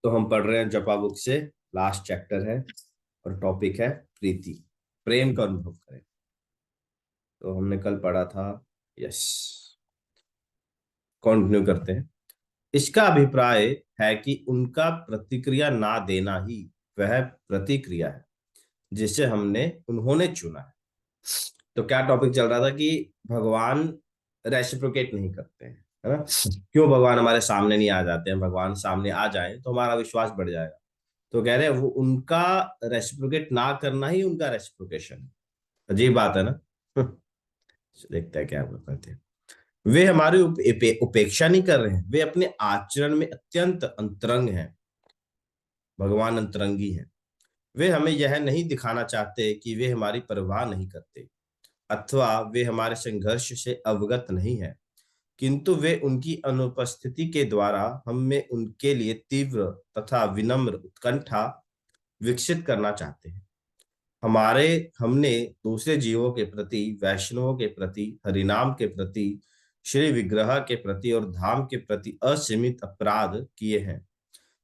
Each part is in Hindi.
तो हम पढ़ रहे हैं जपा बुक से। लास्ट चैप्टर है और टॉपिक है प्रीति, प्रेम का अनुभव करें। तो हमने कल पढ़ा था। यस, कंटिन्यू करते हैं। इसका अभिप्राय है कि उनका प्रतिक्रिया ना देना ही वह प्रतिक्रिया है जिसे हमने उन्होंने चुना है। तो क्या टॉपिक चल रहा था कि भगवान रेसिप्रोकेट नहीं करते हैं, है ना। क्यों भगवान हमारे सामने नहीं आ जाते हैं? भगवान सामने आ जाएं तो हमारा विश्वास बढ़ जाएगा। तो कह रहे हैं वो उनका रेसिप्रोकेट ना करना ही उनका रेसिप्रोकेशन है। अजीब बात है ना। देखते हैं क्या करते हैं। वे हमारी उपेक्षा नहीं कर रहे हैं, वे अपने आचरण में अत्यंत अंतरंग हैं। भगवान अंतरंगी हैं। वे हमें यह नहीं दिखाना चाहते कि वे हमारी परवाह नहीं करते अथवा वे हमारे संघर्ष से अवगत नहीं है, किंतु वे उनकी अनुपस्थिति के द्वारा हम में उनके लिए तीव्र तथा विनम्र उत्कंठा विकसित करना चाहते हैं। हमारे हमने दूसरे जीवों के प्रति, वैष्णवों के प्रति, हरिनाम के प्रति, श्री विग्रह के प्रति और धाम के प्रति असीमित अपराध किए हैं।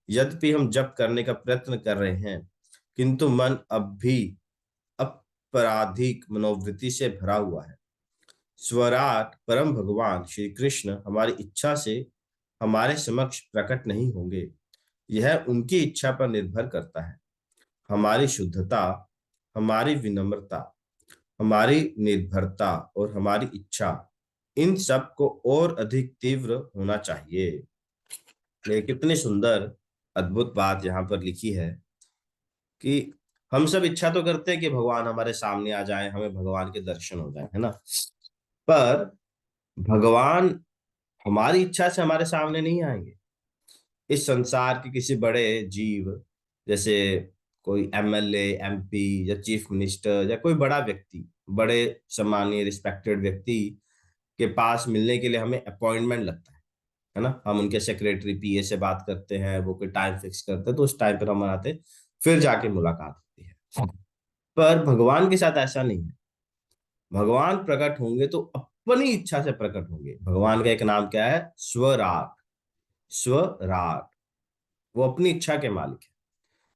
यद्यपि हम जप करने का प्रयत्न कर रहे हैं, किंतु मन अब भी आपराधिक मनोवृत्ति से भरा हुआ है। स्वराट परम भगवान श्री कृष्ण हमारी इच्छा से हमारे समक्ष प्रकट नहीं होंगे। यह उनकी इच्छा पर निर्भर करता है। हमारी शुद्धता, हमारी विनम्रता, हमारी निर्भरता और हमारी इच्छा, इन सब को और अधिक तीव्र होना चाहिए। ये कितनी सुंदर अद्भुत बात यहाँ पर लिखी है कि हम सब इच्छा तो करते हैं कि भगवान हमारे सामने आ जाए, हमें भगवान के दर्शन हो जाए, है ना। पर भगवान हमारी इच्छा से हमारे सामने नहीं आएंगे। इस संसार के किसी बड़े जीव, जैसे कोई एमएलए, एमपी या चीफ मिनिस्टर या कोई बड़ा व्यक्ति, बड़े सम्मानीय रिस्पेक्टेड व्यक्ति के पास मिलने के लिए हमें अपॉइंटमेंट लगता है ना। हम उनके सेक्रेटरी, पीए से बात करते हैं, वो कोई टाइम फिक्स करते हैं, तो उस टाइम पर हम आते हैं, फिर जाके मुलाकात होती है। पर भगवान के साथ ऐसा नहीं है। भगवान प्रकट होंगे तो अपनी इच्छा से प्रकट होंगे। भगवान का एक नाम क्या है? स्वराट। स्वराट, वो अपनी इच्छा के मालिक है।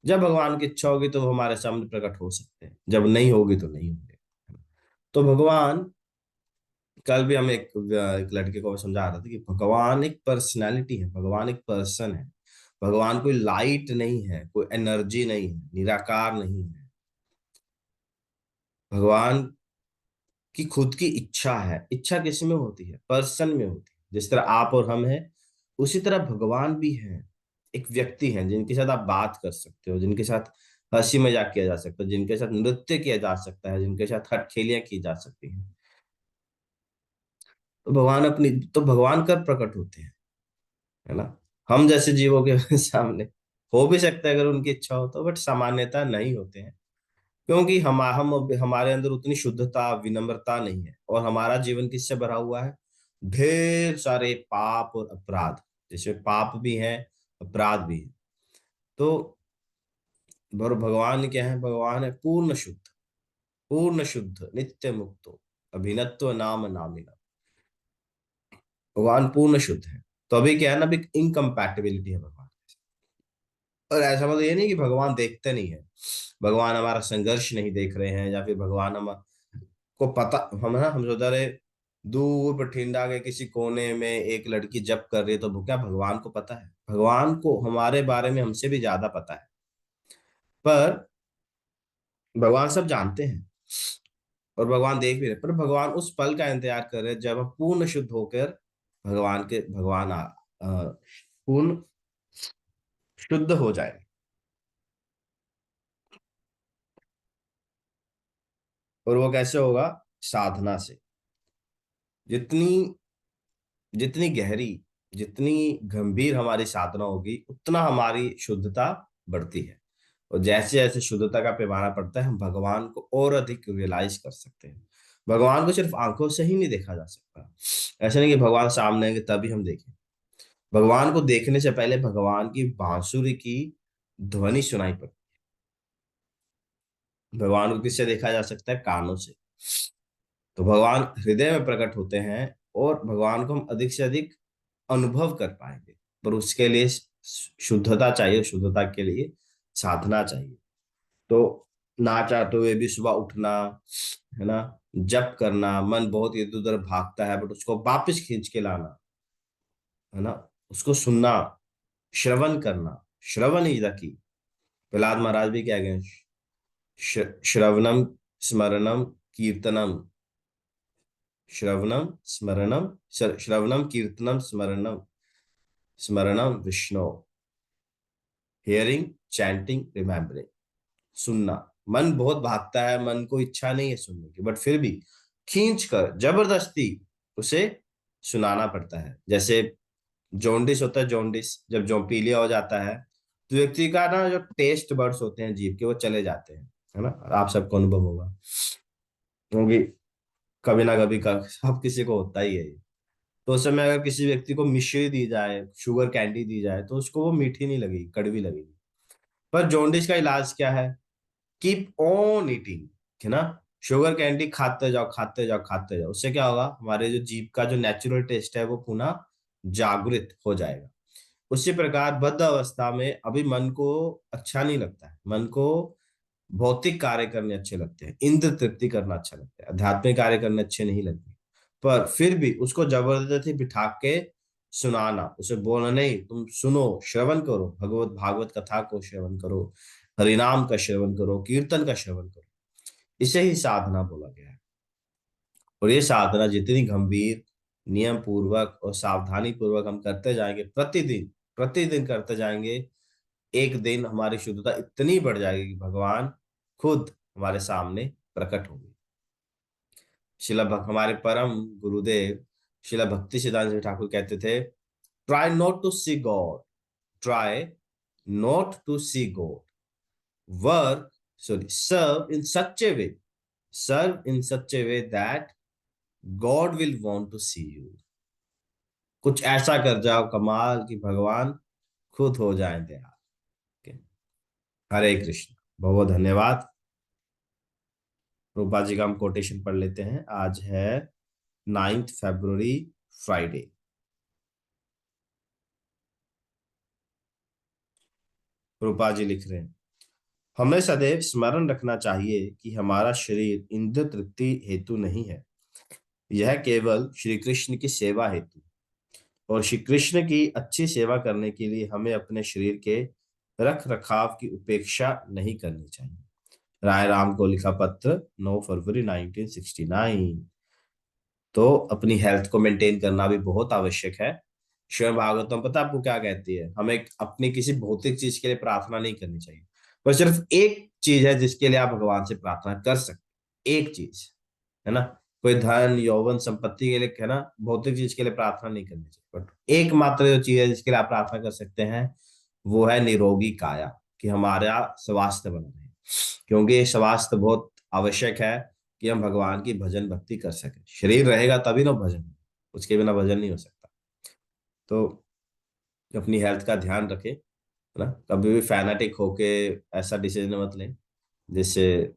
जब भगवान की इच्छा होगी तो वो हमारे सामने प्रकट हो सकते हैं, जब नहीं होगी तो नहीं होंगे। तो भगवान, कल भी हम एक लड़के को समझा रहे थे कि भगवान एक पर्सनैलिटी है, भगवान एक पर्सन है। भगवान कोई लाइट नहीं है, कोई एनर्जी नहीं है, निराकार नहीं है। भगवान की खुद की इच्छा है। इच्छा किस में होती है? पर्सन में होती है। जिस तरह आप और हम हैं, उसी तरह भगवान भी है। एक व्यक्ति है जिनके साथ आप बात कर सकते हो, जिनके साथ हंसी मजाक किया जा सकता है, जिनके साथ नृत्य किया जा सकता है, जिनके साथ हटखेलियां की जा सकती हैं। तो भगवान अपनी, तो भगवान कब प्रकट होते हैं, है ना। हम जैसे जीवों के सामने हो भी सकता है अगर उनकी इच्छा हो तो, बट सामान्यता नहीं होते हैं। क्योंकि हम हमारे अंदर उतनी शुद्धता, विनम्रता नहीं है, और हमारा जीवन किससे भरा हुआ है? ढेर सारे पाप और अपराध। जिसमें पाप भी हैं, अपराध भी है। तो भगवान क्या है? भगवान है पूर्ण शुद्ध, पूर्ण शुद्ध, नित्य मुक्तो, अभिनत्व नाम नामिना। भगवान पूर्ण शुद्ध है। तो अभी क्या है ना, अभी इनकम्पैटिबिलिटी है भगवान। और ऐसा मतलब ये नहीं कि भगवान देखते नहीं है, भगवान हमारा संघर्ष नहीं देख रहे हैं, या फिर भगवान हम को पता, हम ना, हम सोच रहे दूर बठिंडा के किसी कोने में एक लड़की जप कर रही है, तो क्या भगवान को पता है? भगवान को हमारे बारे में हमसे भी ज्यादा पता है। पर भगवान सब जानते हैं और भगवान देख भी रहे, पर भगवान उस पल का इंतजार कर रहे हैं जब हम पूर्ण शुद्ध होकर पूर्ण शुद्ध हो जाए। और वो कैसे होगा? साधना से। जितनी जितनी गहरी, जितनी गंभीर हमारी साधना होगी, उतना हमारी शुद्धता बढ़ती है। और जैसे जैसे शुद्धता का पैमाना बढ़ता है, हम भगवान को और अधिक रियलाइज कर सकते हैं। भगवान को सिर्फ आंखों से ही नहीं देखा जा सकता। ऐसा नहीं कि भगवान सामने आएंगे तभी हम देखें। भगवान को देखने से पहले भगवान की बांसुरी की ध्वनि सुनाई पड़ती। भगवान को किससे देखा जा सकता है? कानों से। तो भगवान हृदय में प्रकट होते हैं, और भगवान को हम अधिक से अधिक अनुभव कर पाएंगे। पर उसके लिए शुद्धता चाहिए, शुद्धता के लिए साधना चाहिए। तो ना चाहते हुए भी सुबह उठना, है ना, जप करना, मन बहुत इधर उधर भागता है बट उसको वापस खींच के लाना, है ना, उसको सुनना, श्रवण करना। श्रवण ही की प्रहलाद महाराज भी क्या गए, श्रवणम स्मरणम कीर्तनम, श्रवणम स्मरणम, श्रवणम कीर्तनम स्मरणम, स्मरणम विष्णु, हियरिंग चैंटिंग रिमेम्बरिंग। सुनना, मन बहुत भागता है, मन को इच्छा नहीं है सुनने की, बट फिर भी खींच कर जबरदस्ती उसे सुनाना पड़ता है। जैसे जॉन्डिस होता है, जॉन्डिस जब पीलिया हो जाता है तो व्यक्ति का ना जो टेस्ट बर्ड्स होते हैं जीभ के वो चले जाते हैं, है ना, आप सबको अनुभव होगा, क्योंकि कभी ना कभी का सब किसी को होता ही है ये। तो उस समय अगर किसी व्यक्ति को मिश्री दी जाए, शुगर कैंडी दी जाए, तो उसको वो मीठी नहीं लगेगी, कड़वी लगेगी। पर जॉन्डिस का इलाज क्या है, कीप ऑन ईटिंग, है ना, शुगर कैंडी खाते जाओ खाते जाओ खाते जाओ। उससे क्या होगा, हमारे जो जीभ का जो नेचुरल टेस्ट है वो पुनः जागृत हो जाएगा। उसी प्रकार बद्ध अवस्था में अभी मन को अच्छा नहीं लगता है, मन को भौतिक कार्य करने अच्छे लगते हैं, इंद्र तृप्ति करना अच्छा लगता है, आध्यात्मिक कार्य करने अच्छे नहीं लगते। पर फिर भी उसको जबरदस्ती बिठा के सुनाना, उसे बोलना नहीं, तुम सुनो, श्रवण करो, भगवत भागवत कथा को श्रवण करो, हरिनाम का श्रवण करो, कीर्तन का श्रवण करो। इसे ही साधना बोला गया है। और ये साधना जितनी गंभीर, नियम पूर्वक और सावधानी पूर्वक हम करते जाएंगे, प्रतिदिन प्रतिदिन करते जाएंगे, एक दिन हमारी शुद्धता इतनी बढ़ जाएगी कि भगवान खुद हमारे सामने प्रकट होंगे। हमारे परम गुरुदेव शिला भक्ति सिद्धांत ठाकुर कहते थे, try not to see God, try not to see God, work, sorry, serve in such a way that God will want to see you। कुछ ऐसा कर जाओ कमाल कि भगवान खुद हो जाए दयाल। Okay? हरे कृष्ण, बहुत बहुत धन्यवाद। रूपा जी का हम कोटेशन पढ़ लेते हैं। आज है 9 फरवरी, फ्राइडे। रूपा जी लिख रहे हैं, हमें सदैव स्मरण रखना चाहिए कि हमारा शरीर इंद्र तृप्ति हेतु नहीं है, यह केवल श्री कृष्ण की सेवा हेतु। और श्री कृष्ण की अच्छी सेवा करने के लिए हमें अपने शरीर के रख रखाव की उपेक्षा नहीं करनी चाहिए। राय राम को लिखा पत्र, 9 फरवरी 1969। तो अपनी हेल्थ को मेंटेन करना भी बहुत आवश्यक है। श्रीमद् भागवतम पता आपको क्या कहती है, हमें अपनी किसी भौतिक चीज के लिए प्रार्थना नहीं करनी चाहिए, पर सिर्फ एक चीज है जिसके लिए आप भगवान से प्रार्थना कर सकते, एक चीज, है ना। कोई धन यौवन संपत्ति के लिए, है ना, भौतिक चीज के लिए प्रार्थना नहीं करनी चाहिए, बट एकमात्र जो चीज है जिसके लिए आप प्रार्थना कर सकते हैं वो है निरोगी काया, कि हमारा स्वास्थ्य बना रहे, क्योंकि ये स्वास्थ्य बहुत आवश्यक है कि हम भगवान की भजन भक्ति कर सके। शरीर रहेगा तभी ना भजन, उसके बिना भजन नहीं हो सकता। तो अपनी हेल्थ का ध्यान रखें, है ना, कभी भी फैनाटिक होके ऐसा डिसीजन मत लें जिससे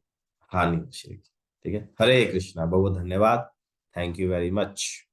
हानि हो शरीर की। ठीक है, हरे कृष्णा, बहुत बहुत धन्यवाद, थैंक यू वेरी मच।